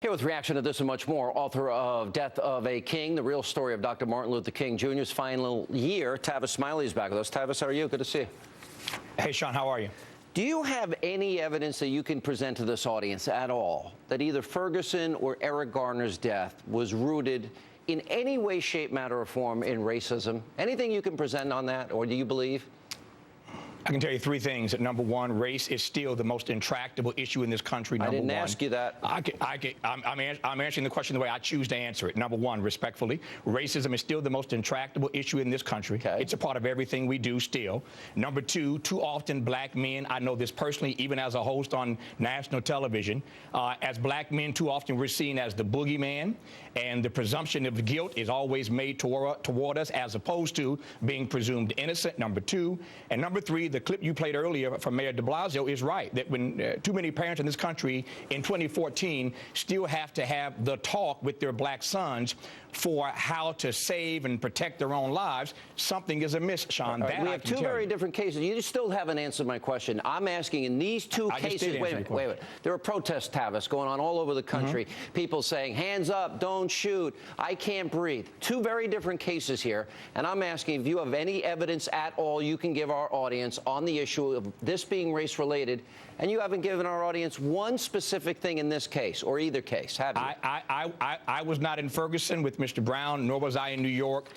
Here with reaction to this and much more, author of Death of a King, the real story of Dr. Martin Luther King Jr.'s final year. Tavis Smiley is back with us. Tavis, how are you? Good to see you. Hey, Sean, how are you? Do you have any evidence that you can present to this audience at all that either Ferguson or Eric Garner's death was rooted in any way, shape, matter, or form in racism? Anything you can present on that, or do you believe? I can tell you three things. Number one, race is still the most intractable issue in this country. Number one. I didn't ask you that. I'm answering the question the way I choose to answer it. Number one, respectfully, racism is still the most intractable issue in this country. Okay. It's a part of everything we do still. Number two, too often black men, I know this personally, even as a host on national television, as black men, too often we're seen as the boogeyman, and the presumption of guilt is always made toward us as opposed to being presumed innocent, number two. And number three, the clip you played earlier from Mayor de Blasio is right, that when too many parents in this country in 2014 still have to have the talk with their black sons for how to save and protect their own lives, something is amiss, Sean. Right, we have two very different cases. You still haven't answered my question. I'm asking in these two cases, wait a minute. There are protests, Tavis, going on all over the country. People saying, hands up, don't shoot, I can't breathe. Two very different cases here. And I'm asking if you have any evidence at all you can give our audience on the issue of this being race-related, and you haven't given our audience one specific thing in this case, or either case, have you? I was not in Ferguson with Mr. Brown, nor was I in New York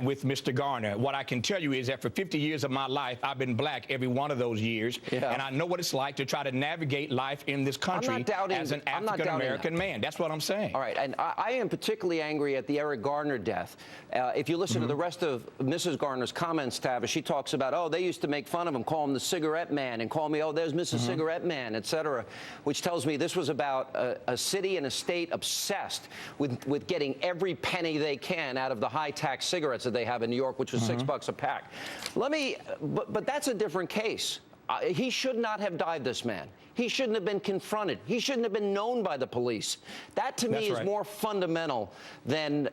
with Mr. Garner. What I can tell you is that for 50 years of my life, I've been black every one of those years, and I know what it's like to try to navigate life in this country as an African-American man. That's what I'm saying. All right, and I am particularly angry at the Eric Garner death. If you listen to the rest of Mrs. Garner's comments, Tavis, she talks about, oh, they used to make fun of him, call him the cigarette man, and call me, oh, there's Mrs. Cigarette Man, et cetera, which tells me this was about a city and a state obsessed with getting every penny they can out of the high-tax cigarettes that they have in New York, which was $6 a pack. But that's a different case. He should not have died, this man. He shouldn't have been confronted. He shouldn't have been known by the police. That, to me, is more fundamental than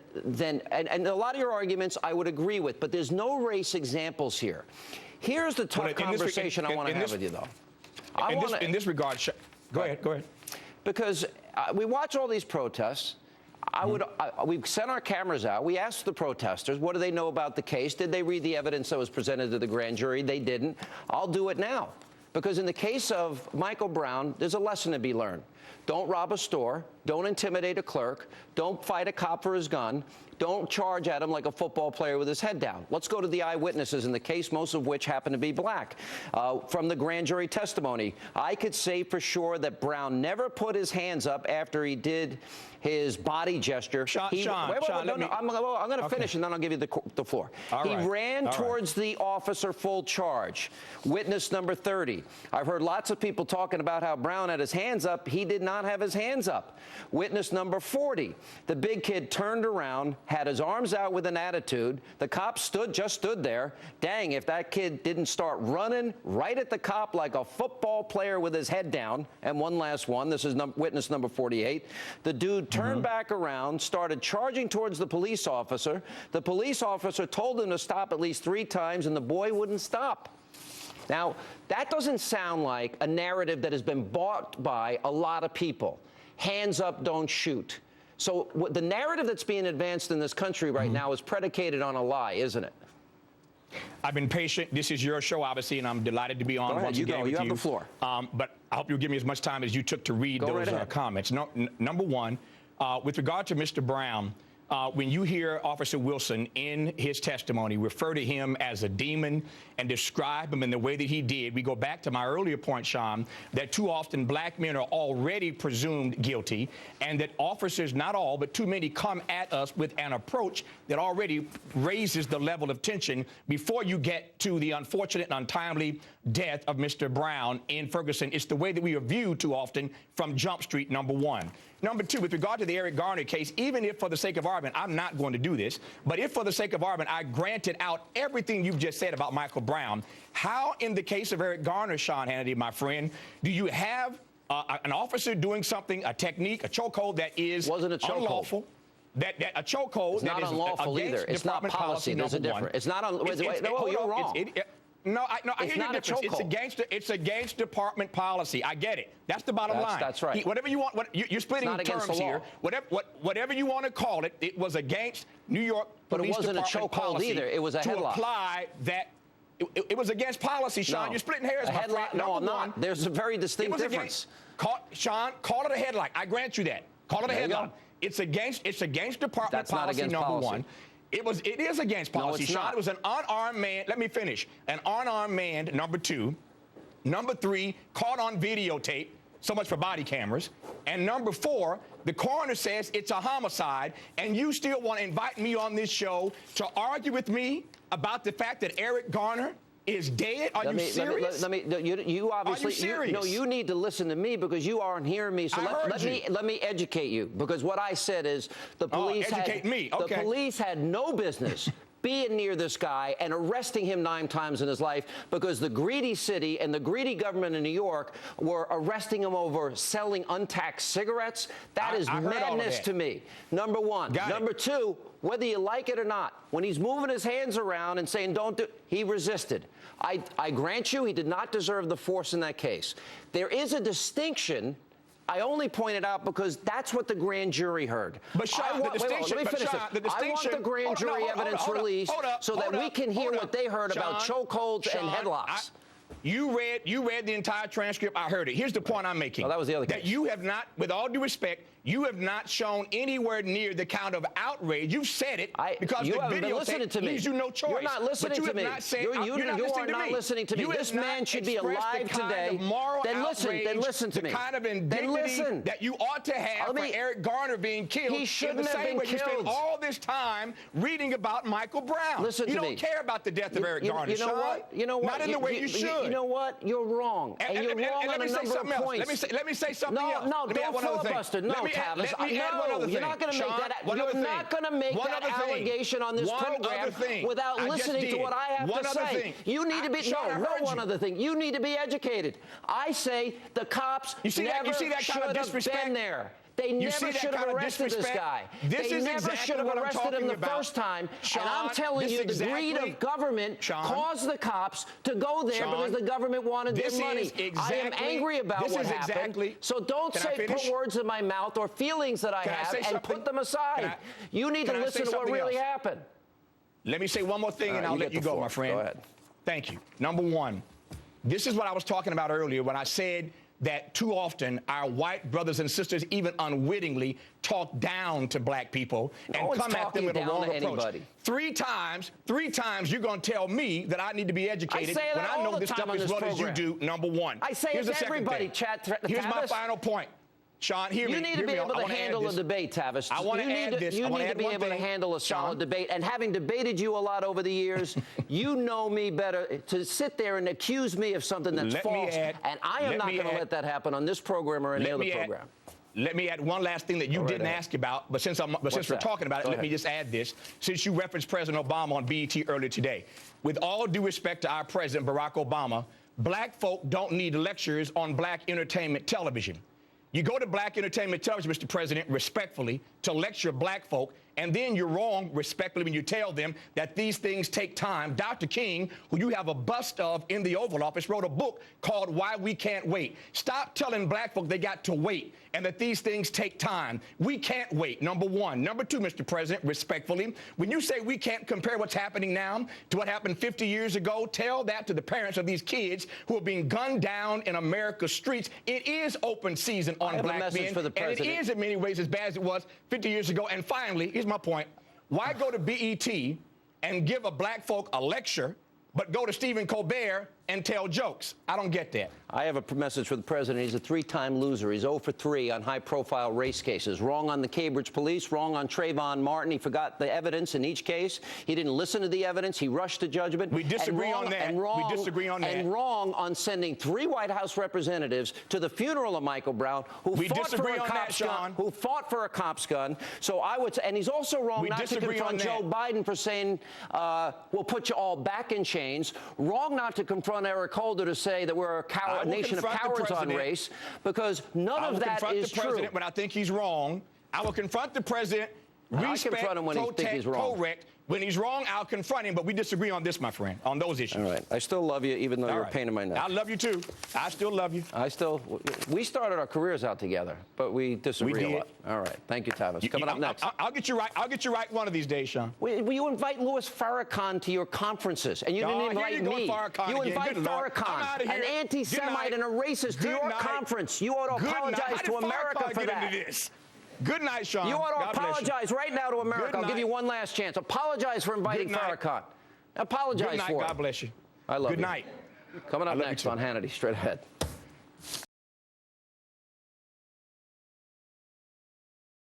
and a lot of your arguments I would agree with, but there's no race examples here. Here's the tough conversation I want to have with you, though. In this regard, go ahead. Because we watch all these protests. We've sent our cameras out. We asked the protesters, what do they know about the case? Did they read the evidence that was presented to the grand jury? They didn't. I'll do it now. Because in the case of Michael Brown, there's a lesson to be learned. Don't rob a store. Don't intimidate a clerk. Don't fight a cop for his gun. Don't charge at him like a football player with his head down. Let's go to the eyewitnesses in the case, most of which happen to be black. From the grand jury testimony, I could say for sure that Brown never put his hands up after he did his body gesture. I'm going to finish and then I'll give you the floor. He ran towards the officer full charge. Witness number 30. I've heard lots of people talking about how Brown had his hands up. He did not have his hands up. Witness number 40. The big kid turned around, had his arms out with an attitude. The cop just stood there. Dang, if that kid didn't start running right at the cop like a football player with his head down. And one last one. This is witness number 48. The dude turned back around, started charging towards the police officer. The police officer told him to stop at least 3 times, and the boy wouldn't stop. Now, that doesn't sound like a narrative that has been bought by a lot of people. Hands up, don't shoot. So the narrative that's being advanced in this country right now is predicated on a lie, isn't it? I've been patient. This is your show, obviously, and I'm delighted to be on once again with you. You have the floor. But I hope you'll give me as much time as you took to read those comments. Number one, with regard to Mr. Brown, when you hear Officer Wilson in his testimony refer to him as a demon and describe him in the way that he did, we go back to my earlier point, Sean, that too often black men are already presumed guilty, and that officers, not all, but too many, come at us with an approach that already raises the level of tension before you get to the unfortunate and untimely death of Mr. Brown in Ferguson. It's the way that we are viewed too often from Jump Street, number one. Number two, with regard to the Eric Garner case, even if for the sake of argument, I'm not going to do this, but if for the sake of argument, I granted out everything you've just said about Michael Brown, how in the case of Eric Garner, Sean Hannity, my friend, do you have an officer doing something, a technique, a chokehold that is unlawful? That a chokehold that is unlawful either. It's not policy. There's a difference. It's not. Wait, no, you're wrong. No, I hear your difference. It's against department policy. I get it. That's the bottom line. That's right. Whatever you want, you're splitting terms here. Whatever you want to call it, it was against New York Police Department policy. But it wasn't a chokehold either. It was a headlock. To apply that. It was against policy, Sean. No. You're splitting hairs, my friend. No, I'm not. There's a very distinct difference. Sean, call it a headlock. I grant you that. Call it a headlock. It's against department policy, number one. It is against policy, Sean. It was an unarmed man. Let me finish. An unarmed man, number two. Number three, caught on videotape. So much for body cameras. And number four, the coroner says it's a homicide, and you still want to invite me on this show to argue with me about the fact that Eric Garner is dead? Are you serious? You obviously, are you serious? You need to listen to me because you aren't hearing me. So let me educate you, because what I said is the police the police had no business being near this guy and arresting him 9 times in his life, because the greedy city and the greedy government in New York were arresting him over selling untaxed cigarettes. That is madness to me. Number one. Number two, whether you like it or not, when he's moving his hands around and saying don't do, he resisted. I grant you he did not deserve the force in that case. There is a distinction. I only pointed out because that's what the grand jury heard. But Sean, let me finish it. I want the grand jury evidence released so that we can hear what they heard about chokeholds and headlocks. You read the entire transcript. I heard it. Here's the point I'm making. Well, that was the other case. That you have not, with all due respect, you have not shown anywhere near the kind of outrage. You've said it because the video leaves you no choice. You're not listening to me. You are not listening to me. This man should be alive today. Then listen to me. The kind of indignity that you ought to have for Eric Garner being killed. He shouldn't have been killed. You spend all this time reading about Michael Brown. Listen to me. You don't care about the death of Eric Garner, Sean. You know what? Not in the way you should. You know what? You're wrong. And you're wrong on a number of points. Let me say something else. No, don't filibuster. No, Tavis. No, you're not going to make that. You're not going to make that allegation on this program without listening to what I have to say. You need to be one other thing. You need to be educated. I say the cops never should have been there. They never should have arrested this guy. They never should have arrested him the first time. And I'm telling you, the greed of government caused the cops to go there because the government wanted their money. I am angry about what happened. So don't put words in my mouth or feelings that I have and put them aside. You need to listen to what really happened. Let me say one more thing and I'll let you go, my friend. Go ahead. Thank you. Number one, this is what I was talking about earlier when I said that too often our white brothers and sisters, even unwittingly, talk down to black people and come at them with a wrong approach. Three times you're going to tell me that I need to be educated when I know this stuff as well as you do, number one. I say it to everybody, Here's my final point. Sean, hear me. You need to be able to handle a debate, Tavis. I want to add this. You need to be able to handle a solid debate. And having debated you a lot over the years, you know me better. To sit there and accuse me of something that's false, and I am not going to let that happen on this program or any other program. Let me add one last thing that you didn't ask about, but since we're talking about it, let me just add this. Since you referenced President Obama on BET earlier today, with all due respect to our president, Barack Obama, black folk don't need lectures on black entertainment television. You go to black entertainment television, Mr. President, respectfully, to lecture black folk, and then you're wrong, respectfully, when you tell them that these things take time. Dr. King, who you have a bust of in the Oval Office, wrote a book called Why We Can't Wait. Stop telling black folk they got to wait and that these things take time. We can't wait, number one. Number two, Mr. President, respectfully, when you say we can't compare what's happening now to what happened 50 years ago, tell that to the parents of these kids who are being gunned down in America's streets. It is open season on black men, and it is in many ways as bad as it was 50 years ago. And finally, here's my point. Why go to BET and give a black folk a lecture, but go to Stephen Colbert and tell jokes? I don't get that. I have a message for the president. He's a 3-time loser. He's 0 for 3 on high-profile race cases. Wrong on the Cambridge police, wrong on Trayvon Martin. He forgot the evidence in each case. He didn't listen to the evidence. He rushed to judgment. We disagree on that. We disagree on that. And wrong on sending 3 White House representatives to the funeral of Michael Brown, who fought for a cop's gun. Who fought for a cop's gun. So I would say, and he's also wrong not to confront Joe Biden for saying, we'll put you all back in chains. Wrong not to confront Eric Holder to say that we're a nation of cowards on race, because none of that is true. I will confront the president when I think he's wrong. I will confront the president, respect, protect, correct, When he's wrong, I'll confront him, but we disagree on this, my friend, on those issues. All right. I still love you, even though you're a pain in my neck. I love you, too. I still love you. We started our careers out together, but we disagree a lot. All right. Thank you, Tavis. Coming up next. I'll get you right. I'll get you right one of these days, Sean. Will you invite Louis Farrakhan to your conferences? And you didn't invite me. You invite Farrakhan, an anti-Semite and a racist, to your conference. You ought to apologize to America for that. Good night, Sean. You ought to apologize right now to America. I'll give you one last chance. Apologize for inviting Farrakhan. Apologize for it. God bless you. I love you. Good night. Coming up next on Hannity, straight ahead.